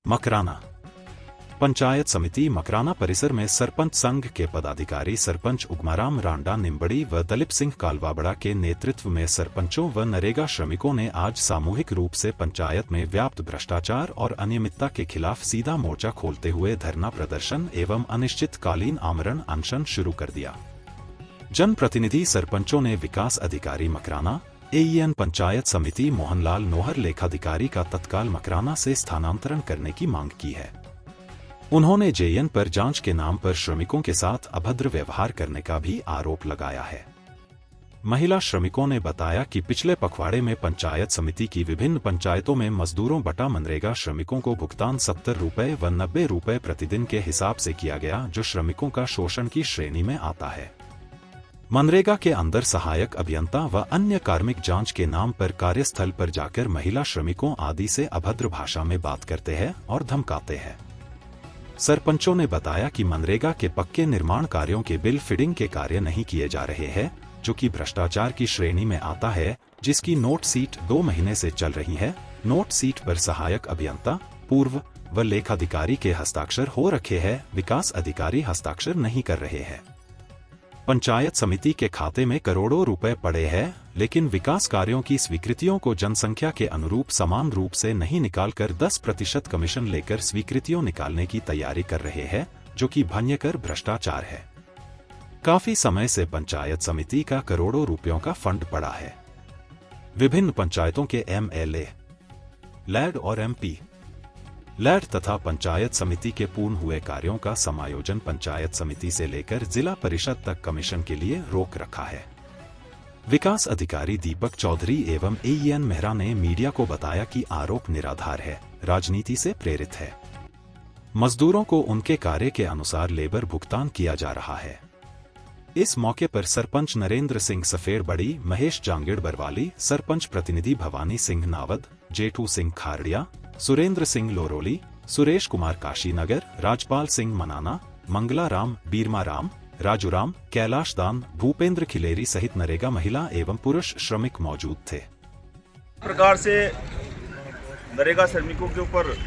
मकराना पंचायत समिति मकराना परिसर में सरपंच संघ के पदाधिकारी सरपंच उगमाराम रांडा निम्बड़ी व दलीप सिंह कालवाबड़ा के नेतृत्व में सरपंचों व नरेगा श्रमिकों ने आज सामूहिक रूप से पंचायत में व्याप्त भ्रष्टाचार और अनियमितता के खिलाफ सीधा मोर्चा खोलते हुए धरना प्रदर्शन एवं अनिश्चितकालीन आमरण अनशन शुरू कर दिया। जनप्रतिनिधि सरपंचों ने विकास अधिकारी मकराना एईएन पंचायत समिति मोहनलाल नोहर लेखाधिकारी का तत्काल मकराना से स्थानांतरण करने की मांग की है। उन्होंने जेएन पर जांच के नाम पर श्रमिकों के साथ अभद्र व्यवहार करने का भी आरोप लगाया है। महिला श्रमिकों ने बताया कि पिछले पखवाड़े में पंचायत समिति की विभिन्न पंचायतों में मजदूरों बटा मनरेगा श्रमिकों को भुगतान 70 रुपए व 90 रुपए प्रतिदिन के हिसाब से किया गया, जो श्रमिकों का शोषण की श्रेणी में आता है। मनरेगा के अंदर सहायक अभियंता व अन्य कार्मिक जांच के नाम पर कार्यस्थल पर जाकर महिला श्रमिकों आदि से अभद्र भाषा में बात करते हैं और धमकाते हैं। सरपंचों ने बताया कि मनरेगा के पक्के निर्माण कार्यों के बिल फीडिंग के कार्य नहीं किए जा रहे हैं, जो कि भ्रष्टाचार की श्रेणी में आता है, जिसकी नोट सीट 2 महीने से चल रही है। नोट सीट पर सहायक अभियंता, पूर्व व लेखाधिकारी के हस्ताक्षर हो रखे हैं, विकास अधिकारी हस्ताक्षर नहीं कर रहे हैं। पंचायत समिति के खाते में करोड़ों रुपए पड़े हैं, लेकिन विकास कार्यों की स्वीकृतियों को जनसंख्या के अनुरूप समान रूप से नहीं निकालकर 10% कमीशन लेकर स्वीकृतियों निकालने की तैयारी कर रहे हैं, जो कि भयंकर भ्रष्टाचार है। काफी समय से पंचायत समिति का करोड़ों रुपयों का फंड पड़ा है। विभिन्न पंचायतों के एमएलए, लैड और एमपी, लैड तथा पंचायत समिति के पूर्ण हुए कार्यों का समायोजन पंचायत समिति से लेकर जिला परिषद तक कमीशन के लिए रोक रखा है। विकास अधिकारी दीपक चौधरी एवं एईएन मेहरा ने मीडिया को बताया कि आरोप निराधार है, राजनीति से प्रेरित है। मजदूरों को उनके कार्य के अनुसार लेबर भुगतान किया जा रहा है। इस मौके पर सरपंच नरेंद्र सिंह सफेर बड़ी, महेश जांगीड़ बरवाली, सरपंच प्रतिनिधि भवानी सिंह नावद, जेठू सिंह खारड़िया, सुरेंद्र सिंह लोरोली, सुरेश कुमार काशीनगर, राजपाल सिंह मनाना, मंगला राम, बीरमा राम, राजू राम, कैलाश दान, भूपेंद्र खिलेरी सहित नरेगा महिला एवं पुरुष श्रमिक मौजूद थे। प्रकार से नरेगा श्रमिकों के ऊपर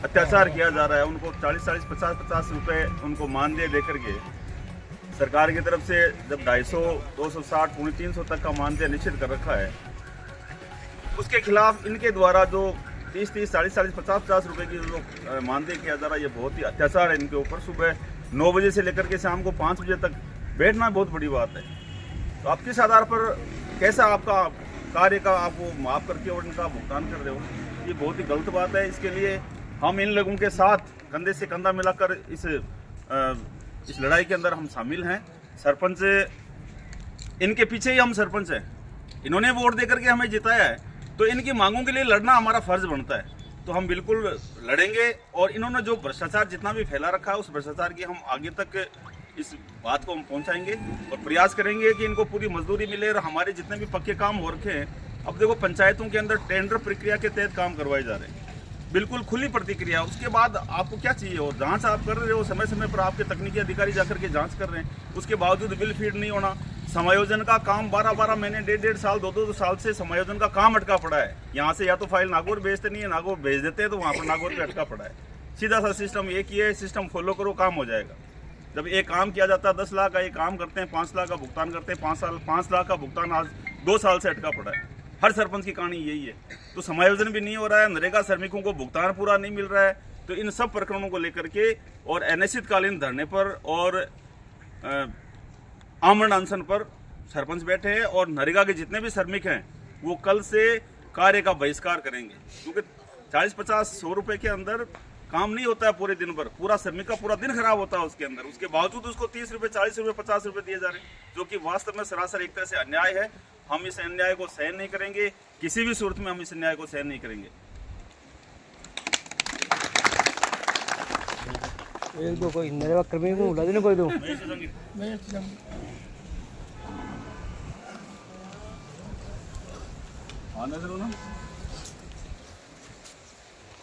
अत्याचार किया जा रहा है। उनको 40-40, 50-50 रुपए उनको मानदेय देकर के सरकार की तरफ से जब 250, 260, 300 तक का मानदेय निश्चित कर रखा है, उसके खिलाफ इनके द्वारा जो 30-30, 40-40, 50-50 रुपए की जो मानदेय किया जा रहा है, ये बहुत ही अत्याचार है इनके ऊपर। सुबह 9 बजे से लेकर के शाम को 5 बजे तक बैठना बहुत बड़ी बात है। तो आप किस आधार पर कैसा आपका कार्य का आपको माफ करके और इनका भुगतान कर रहे हो, ये बहुत ही गलत बात है। इसके लिए हम इन लोगों के साथ कंधे से कंधा मिलाकर इस लड़ाई के अंदर हम शामिल हैं। सरपंच, इनके पीछे ही हम सरपंच हैं। इन्होंने वोट देकर के हमें जिताया है, तो इनकी मांगों के लिए लड़ना हमारा फर्ज बनता है। तो हम बिल्कुल लड़ेंगे और इन्होंने जो भ्रष्टाचार जितना भी फैला रखा है, उस भ्रष्टाचार की हम आगे तक इस बात को हम पहुंचाएंगे और प्रयास करेंगे कि इनको पूरी मजदूरी मिले और हमारे जितने भी पक्के काम हो रखे हैं। अब देखो, पंचायतों के अंदर टेंडर प्रक्रिया के तहत काम करवाए जा रहे हैं, बिल्कुल खुली प्रतिक्रिया। उसके बाद आपको क्या चाहिए? और जांच आप कर रहे हो, समय समय पर आपके तकनीकी अधिकारी जाकर के जांच कर रहे हैं, उसके बावजूद बिल फीड नहीं होना। समायोजन का काम 12-12 महीने, 1.5 साल, 2-2 साल से समायोजन का काम अटका पड़ा है। यहाँ से या तो फाइल नागौर भेजते नहीं है, नागौर भेज देते हैं तो वहाँ पर नागौर पे अटका पड़ा है। सीधा सा सिस्टम एक ही है, सिस्टम फॉलो करो, काम हो जाएगा। जब एक काम किया जाता है 10 लाख का, एक काम करते हैं 5 लाख का भुगतान करते हैं, 5 लाख का भुगतान आज 2 साल से अटका पड़ा है। हर सरपंच की कहानी यही है। तो समायोजन भी नहीं हो रहा है, नरेगा श्रमिकों को भुगतान पूरा नहीं मिल रहा है। तो इन सब प्रकरणों को लेकर के और अनिश्चितकालीन धरने पर और आमरण अनशन पर सरपंच बैठे हैं और नरेगा के जितने भी श्रमिक हैं वो कल से कार्य का बहिष्कार करेंगे, क्योंकि 40-50-100 रुपए के अंदर काम नहीं होता है पूरे दिन भर। पूरा श्रमिक का पूरा दिन खराब होता है उसके अंदर, उसके बावजूद उसको 30 रुपए, 40 रुपए, 50 रुपए दिए जा रहे हैं, जो कि वास्तव में सरासर एक तरह से अन्याय है। हम इस अन्याय को सहन नहीं करेंगे, किसी भी सूरत में हम इस अन्याय को सहन नहीं करेंगे। एक दो कोई नरेगा कर्मी को बुला देना, कोई दो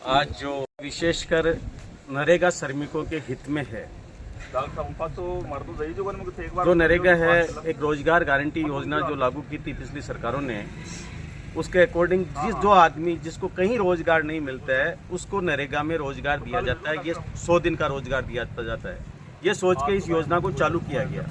आज जो विशेषकर नरेगा श्रमिकों के हित में है, जो नरेगा है एक रोजगार गारंटी योजना जो लागू की थी पिछली सरकारों ने, उसके अकॉर्डिंग जो आदमी जिसको कहीं रोजगार नहीं मिलता है उसको नरेगा में रोजगार दिया जाता है। ये 100 दिन का रोजगार दिया जाता है। ये सोच के इस योजना को चालू किया गया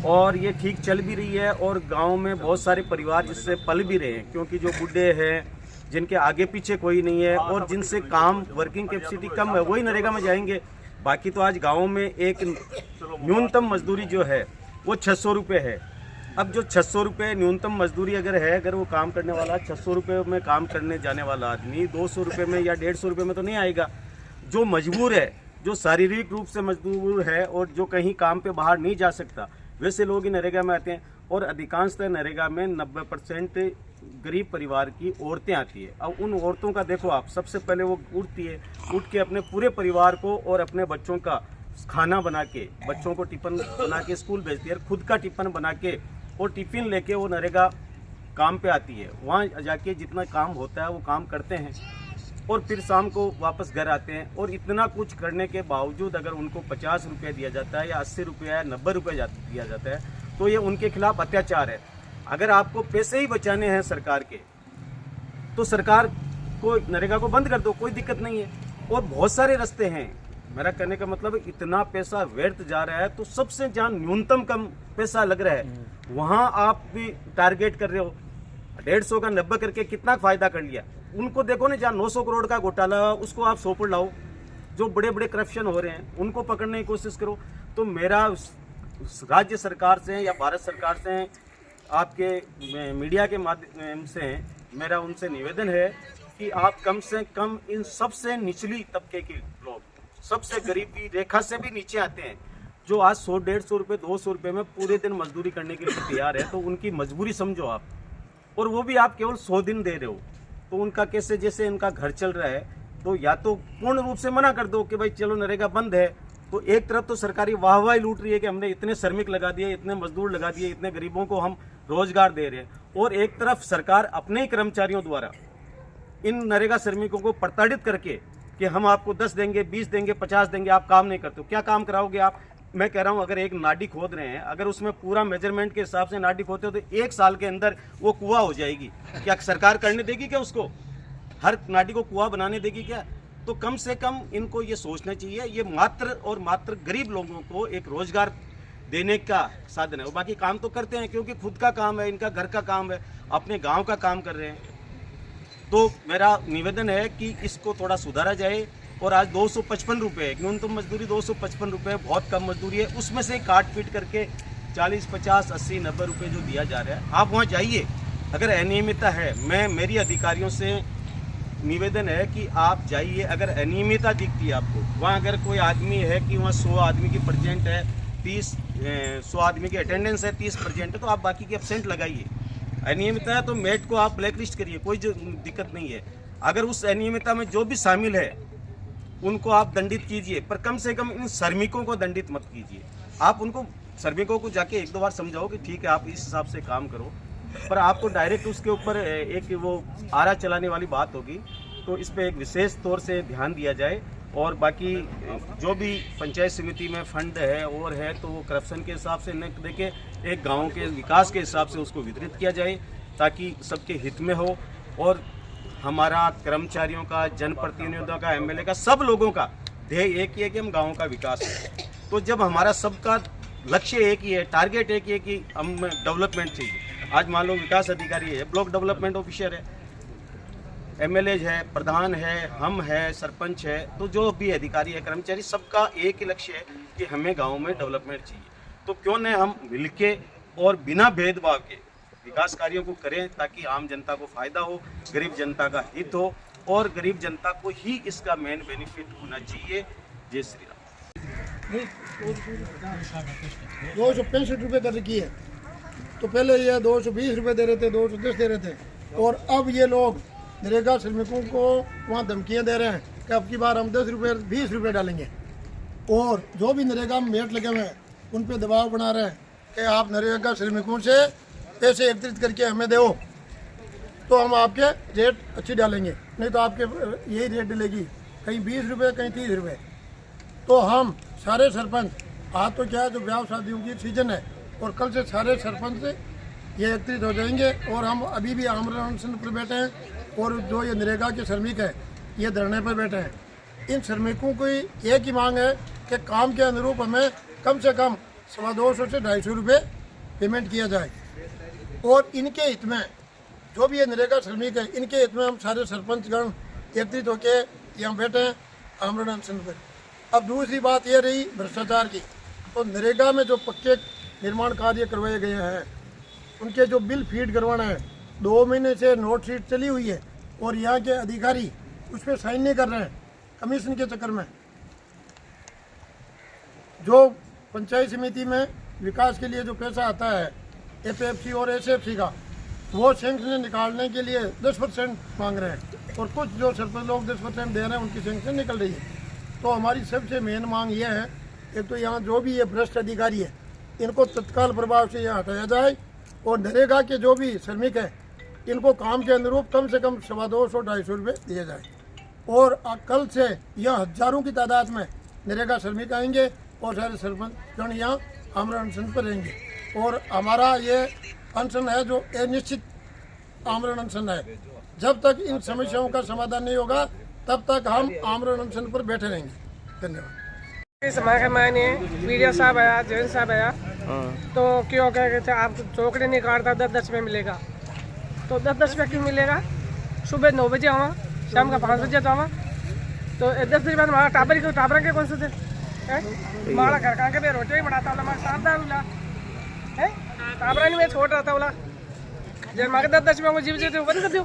और ये ठीक चल भी रही है और गांव में बहुत सारे परिवार जिससे पल भी रहे हैं, क्योंकि जो बूढ़े हैं जिनके आगे पीछे कोई नहीं है और जिनसे काम वर्किंग कैपेसिटी कम है वही नरेगा में जाएंगे। बाकी तो आज गाँव में एक न्यूनतम मजदूरी जो है वो 600 रुपये है। अब जो 600 रुपये न्यूनतम मजदूरी अगर है, अगर वो काम करने वाला 600 रुपये में काम करने जाने वाला आदमी 200 रुपये में या 150 रुपये में तो नहीं आएगा। जो मजबूर है, जो शारीरिक रूप से मजबूर है और जो कहीं काम पे बाहर नहीं जा सकता, वैसे लोग ही नरेगा में आते हैं। और अधिकांशतः नरेगा में 90% गरीब परिवार की औरतें आती है। अब उन औरतों का देखो आप, सबसे पहले वो उठती है, उठ के अपने पूरे परिवार को और अपने बच्चों का खाना बना के, बच्चों को टिफिन बना के स्कूल भेजती है, खुद का टिफिन बना के और टिफिन लेके वो नरेगा काम पे आती है। वहाँ जाके जितना काम होता है वो काम करते हैं और फिर शाम को वापस घर आते हैं। और इतना कुछ करने के बावजूद अगर उनको 50 रुपये दिया जाता है या 80 रुपये या 90 रुपये दिया जाता है तो ये उनके खिलाफ अत्याचार है। अगर आपको पैसे ही बचाने हैं सरकार के तो सरकार को नरेगा को बंद कर दो, कोई दिक्कत नहीं है। और बहुत सारे रास्ते हैं। मेरा कहने का मतलब है इतना पैसा व्यर्थ जा रहा है तो सबसे जहाँ न्यूनतम कम पैसा लग रहा है वहाँ आप भी टारगेट कर रहे हो। 150 का 90 करके कितना फायदा कर लिया। उनको देखो ना, जहाँ 900 करोड़ का घोटाला उसको आप सोपड़ लाओ। जो बड़े बड़े करप्शन हो रहे हैं उनको पकड़ने की कोशिश करो। तो मेरा राज्य सरकार से या भारत सरकार से आपके मीडिया के माध्यम से मेरा उनसे निवेदन है कि आप कम से कम इन सबसे निचली तबके के लोग, सबसे गरीबी रेखा से भी नीचे आते हैं, जो आज 100-150 रुपये 200 रुपये में पूरे दिन मजदूरी करने के लिए तैयार है, तो उनकी मजबूरी समझो आप। और वो भी आप केवल 100 दिन दे रहे हो तो उनका कैसे, जैसे इनका घर चल रहा है, तो या तो पूर्ण रूप से मना कर दो कि भाई चलो नरेगा बंद है। तो एक तरफ तो सरकारी वाहवाही लूट रही है कि हमने इतने श्रमिक लगा दिए, इतने मजदूर लगा दिए, इतने गरीबों को हम रोजगार दे रहे हैं, और एक तरफ सरकार अपने ही कर्मचारियों द्वारा इन नरेगा श्रमिकों को प्रताड़ित करके कि हम आपको 10 देंगे, 20 देंगे, 50 देंगे, आप काम नहीं करते हो। क्या काम कराओगे आप? मैं कह रहा हूं, अगर एक नाडी खोद रहे हैं, अगर उसमें पूरा मेजरमेंट के हिसाब से नाडी खोदते हो तो 1 साल के अंदर वो कुआं हो जाएगी। क्या सरकार करने देगी क्या उसको? हर नाडी को कुआं बनाने देगी क्या? तो कम से कम इनको ये सोचना चाहिए, ये मात्र और मात्र गरीब लोगों को एक रोजगार देने का साधन है। वो बाकी काम तो करते हैं क्योंकि खुद का काम है, इनका घर का काम है, अपने गांव का काम कर रहे हैं। तो मेरा निवेदन है कि इसको थोड़ा सुधारा जाए। और आज 255 रुपये न्यूनतम मजदूरी, 255 रुपये बहुत कम मजदूरी है, उसमें से काट पीट करके 40, 50, 80, 90 रुपये जो दिया जा रहा है, आप वहाँ जाइए। अगर अनियमितता है, मेरी अधिकारियों से निवेदन है कि आप जाइए। अगर अनियमितता दिखती है आपको, वहाँ अगर कोई आदमी है कि वहाँ 100 आदमी की प्रेजेंट है, 100 आदमी की अटेंडेंस है, 30% है, तो आप बाकी की एब्सेंट लगाइए। अनियमितता है तो मेट को आप ब्लैक लिस्ट करिए, कोई दिक्कत नहीं है। अगर उस अनियमितता में जो भी शामिल है उनको आप दंडित कीजिए, पर कम से कम इन श्रमिकों को दंडित मत कीजिए। आप उनको श्रमिकों को जाके 1-2 बार समझाओ कि ठीक है आप इस हिसाब से काम करो, पर आपको डायरेक्ट उसके ऊपर एक वो आरा चलाने वाली बात होगी। तो इस पर एक विशेष तौर से ध्यान दिया जाए। और बाकी जो भी पंचायत समिति में फंड है और है तो वो करप्शन के हिसाब से न देके एक गांव के विकास के हिसाब से उसको वितरित किया जाए, ताकि सबके हित में हो। और हमारा कर्मचारियों का, जनप्रतिनिधियों का, एमएलए का, सब लोगों का ध्येय एक ही है कि हम गाँव का विकास करें। तो जब हमारा सबका लक्ष्य एक ही है, टारगेट एक ही है कि हम डेवलपमेंट चाहिए। आज मान लो विकास अधिकारी है, ब्लॉक डेवलपमेंट ऑफिसर है, एमएलए है, प्रधान है, हम है, सरपंच है, तो जो भी अधिकारी है, कर्मचारी, सबका एक ही लक्ष्य है कि हमें गांव में डेवलपमेंट चाहिए। तो क्यों न हम मिलके और बिना भेदभाव के विकास कार्यों को करें, ताकि आम जनता को फायदा हो, गरीब जनता का हित हो, और गरीब जनता को ही इसका मेन बेनिफिट होना चाहिए। जय श्री राम। 265 रुपये कर रखी है, तो पहले ये 220 रुपये दे रहे थे, 210 दे रहे थे, और अब ये लोग नरेगा श्रमिकों को वहाँ धमकियाँ दे रहे हैं कि अब की बार हम 10 रुपये 20 रुपये डालेंगे। और जो भी नरेगा में मेट लगे हुए हैं उन पर दबाव बना रहे हैं कि आप नरेगा श्रमिकों से पैसे एकत्रित करके हमें दो, तो हम आपके रेट अच्छी डालेंगे, नहीं तो आपके यही रेट डलेगी, कहीं 20 रुपये, कहीं 30 रुपये। तो हम सारे सरपंच, आज तो क्या है, जो ब्याह शादियों की सीजन है, और कल से सारे सरपंच ये एकत्रित हो जाएंगे और हम अभी भी आमरण अनशन पर बैठे हैं और जो ये नरेगा के श्रमिक है ये धरने पर बैठे हैं। इन श्रमिकों की एक ही मांग है कि काम के अनुरूप हमें कम से कम 250 से 250 रुपये पेमेंट किया जाए और इनके हित में जो भी ये नरेगा श्रमिक है इनके हित में हम सारे सरपंचगण एकत्रित होकर यहाँ बैठे हैं आमरण अनशन पर। अब दूसरी बात ये रही भ्रष्टाचार की, तो नरेगा में जो पक्के निर्माण कार्य करवाए गए हैं उनके जो बिल फीड करवाना है 2 महीने से नोट शीट चली हुई है और यहाँ के अधिकारी उस पर साइन नहीं कर रहे हैं कमीशन के चक्कर में। जो पंचायत समिति में विकास के लिए जो पैसा आता है FFC और SFC का, वो सेंक्शन निकालने के लिए 10% मांग रहे हैं और कुछ जो सरपंच लोग 10% दे रहे हैं उनकी सेंक्शन निकल रही है। तो हमारी सबसे मेन मांग ये है, एक तो यहाँ जो भी ये भ्रष्ट अधिकारी है इनको तत्काल प्रभाव से यहाँ हटाया जाए और नरेगा के जो भी श्रमिक है इनको काम के अनुरूप कम से कम 250-250 रुपये दिए जाए। और कल से यह हजारों की तादाद में नरेगा श्रमिक आएंगे और सारे सरपंचगण यहाँ आमरण अनशन पर रहेंगे और हमारा ये अनशन है जो अनिश्चित आमरण अनशन है। जब तक इन समस्याओं का समाधान नहीं होगा तब तक हम आमरण अनशन पर बैठे रहेंगे। धन्यवाद। इस समय मैंने मीडिया साहब आया, जैन साहब आया, तो क्यों कह रहे थे आप चौकड़ी नहीं काटता 10-10 में मिलेगा, तो 10-10 में क्यों मिलेगा? सुबह 9 बजे आवा, शाम का 5 बजे आवा, तो 10 बजे बाद हमारा टाबर के कौन से थे हमारा घर का के रोटी बनाता वाला हमारा शानदार बोला है टाबरा नहीं मैं छोड़ रहा था बोला जब मांगे 10-10 में जीव जीते बंद कर दो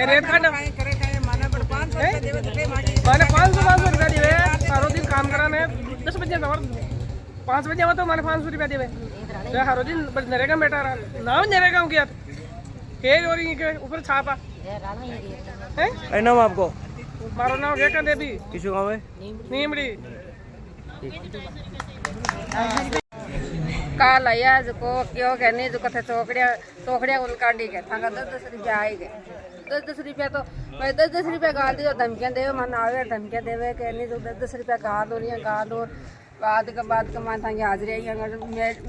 रेट काटना मैंने 500 रुपया दिए सारों दिन काम कराने 10 बजे 5 बजे आवा तो मैंने 500 रुपया दिए हर दिन नरेगा में बैठा रहा नाम नरेगा किया और इनके ऊपर छापा है नाम आपको मारो नाम क्या देवी किसी गाँव है नीमड़ी काल आया जो क्यों कहने जो कथे चौकड़िया उनका डी के थांगा 10-10 रुपया आई गए 10-10 रुपया तो मैं 10-10 रुपया गाल दी और धमकियाँ देवे मन आवे धमकियाँ देवे कहने जो 10-10 रुपया गाल और यहाँ गाल और बाद का मान थांगे हाजिरी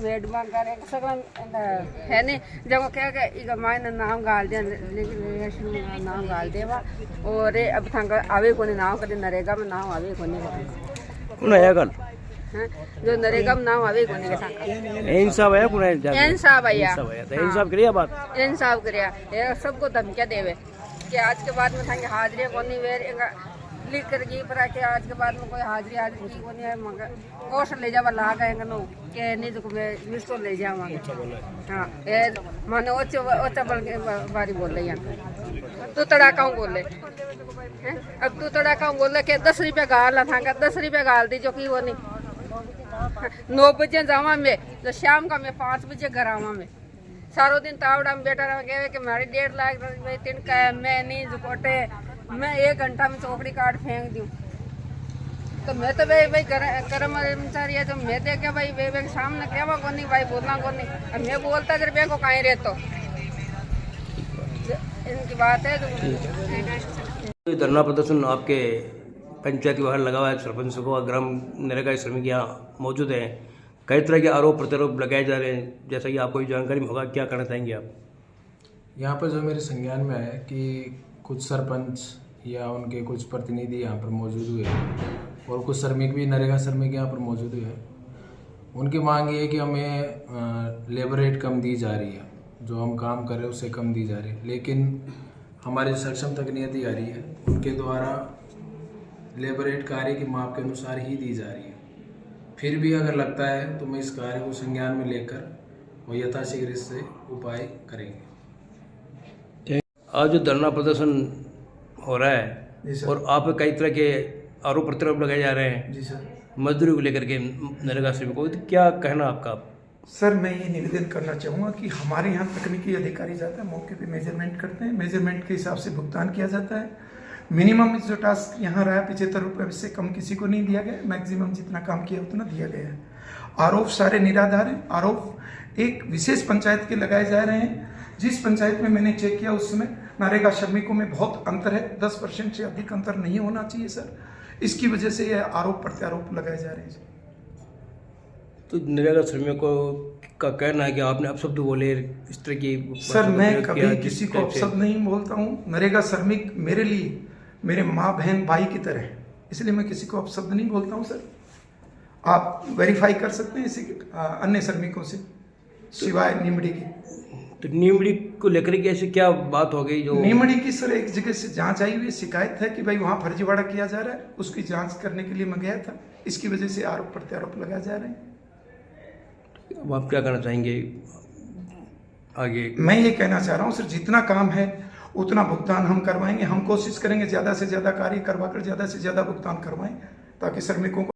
मेड मांग करे सगला है नहीं जब क्या कि मायने नाम गाल दिया नाम गाल देवा और अब थांगा आवे कोने नाम कदे नरेगा में नाम आवे कोने कौन आया कल जो नरेगा में नाम आवे कोने के थांगा इंसाफ आया कौन आया इंसाफ आया इंसाफ करिया बात इंसाफ करिया ये सबको धमकियाँ देवे कि आज के बाद में थांगे हाजिरी कोनी वेर लिख कर की पर के आज के बाद में कोई हाजिरी की कोनी है मगर कोश ले जावा ला गए नो के नहीं तो मैं मिस्टर ले जावांगे हां ए माने ओचा बल के बारी बोल रही है तू तड़ाकाऊ बोले अब तू तड़ाकाऊ बोले के 10 रुपया गाल थांगा 10 रुपया गाल दी जो की वो नहीं 9 बजे जावा मैं तो शाम का मैं 5 बजे घर आवा मैं सारो दिन तावड़ा में बैठा रहा कहे कि हमारी 1.5 लाख रुपये तिनका है मैं नहीं जुकोटे मैं 1 घंटा में चौकड़ी काट फेंक दूँ तो मैं तो भाई कर्मचारी है तो मैं देख के भाई वे सामने कहवा को नहीं भाई बोलना को नहीं अब मैं बोलता जब को कहीं रहता इनकी बात है तो धरना प्रदर्शन आपके पंचायत के बाहर लगा हुआ है। सरपंच को ग्राम नरेगा श्रमिक यहाँ मौजूद हैं। कई तरह के आरोप प्रत्यारोप लगाए जा रहे हैं, जैसा कि आपको जानकारी में होगा, क्या कहना चाहेंगे आप? यहाँ पर जो मेरे संज्ञान में है कि कुछ सरपंच या उनके कुछ प्रतिनिधि यहाँ पर मौजूद हुए और कुछ श्रमिक भी नरेगा श्रमिक यहाँ पर मौजूद हुए। उनकी मांग ये है कि हमें लेबर रेट कम दी जा रही है, जो हम काम कर रहे हैं उससे कम दी जा रही है, लेकिन हमारे सक्षम तकनीकी अधिकारी है उनके द्वारा लेबर रेट कार्य की माप के अनुसार ही दी जा रही है। फिर भी अगर लगता है तो मैं इस कार्य को संज्ञान में लेकर और यथाशीघ्र इससे उपाय करेंगे। आज जो धरना प्रदर्शन हो रहा है और आप पे कई तरह के आरोप प्रत्यारोप लगाए जा रहे हैं जी सर, मजदूरी को लेकर के नरेगा श्रमिकों को, तो क्या कहना आपका? सर मैं ये निवेदन करना चाहूँगा कि हमारे यहाँ तकनीकी अधिकारी जाता है, मौके पे मेजरमेंट करते हैं, मेजरमेंट के हिसाब से भुगतान किया जाता है। मिनिमम जो टास्क यहाँ रहा है 75 रुपये से कम किसी को नहीं दिया गया, मैक्सिमम जितना काम किया उतना दिया गया है। आरोप सारे निराधार हैं। आरोप एक विशेष पंचायत के लगाए जा रहे हैं, जिस पंचायत में मैंने चेक किया उसमें नरेगा श्रमिकों में बहुत अंतर है, 10% से अधिक अंतर नहीं होना चाहिए सर। इसकी वजह से यह आरोप प्रत्यारोप लगाए जा रहे हैं। तो नरेगा श्रमिकों का कहना है कि आपने अपशब्द बोले इस तरह की। सर मैं कभी किसी को अपशब्द नहीं बोलता हूँ। नरेगा श्रमिक मेरे लिए मेरे माँ बहन भाई की तरह है, इसलिए मैं किसी को अपशब्द नहीं बोलता हूँ सर। आप वेरीफाई कर सकते हैं इसी अन्य श्रमिकों से सिवाय नीमड़ी की। तो नीमड़ी को लेकर के ऐसी क्या बात हो गई जो नीमड़ी की सर एक जगह से जांच आई हुई शिकायत है कि भाई वहाँ फर्जीवाड़ा किया जा रहा है, उसकी जांच करने के लिए मैं गया था, इसकी वजह से आरोप प्रत्यारोप लगाए जा रहे हैं। अब आप क्या करना चाहेंगे आगे? मैं ये कहना चाह रहा हूँ सर, जितना काम है उतना भुगतान हम करवाएंगे। हम कोशिश करेंगे ज़्यादा से ज़्यादा कार्य करवा कर ज़्यादा से ज़्यादा भुगतान करवाएं ताकि श्रमिकों को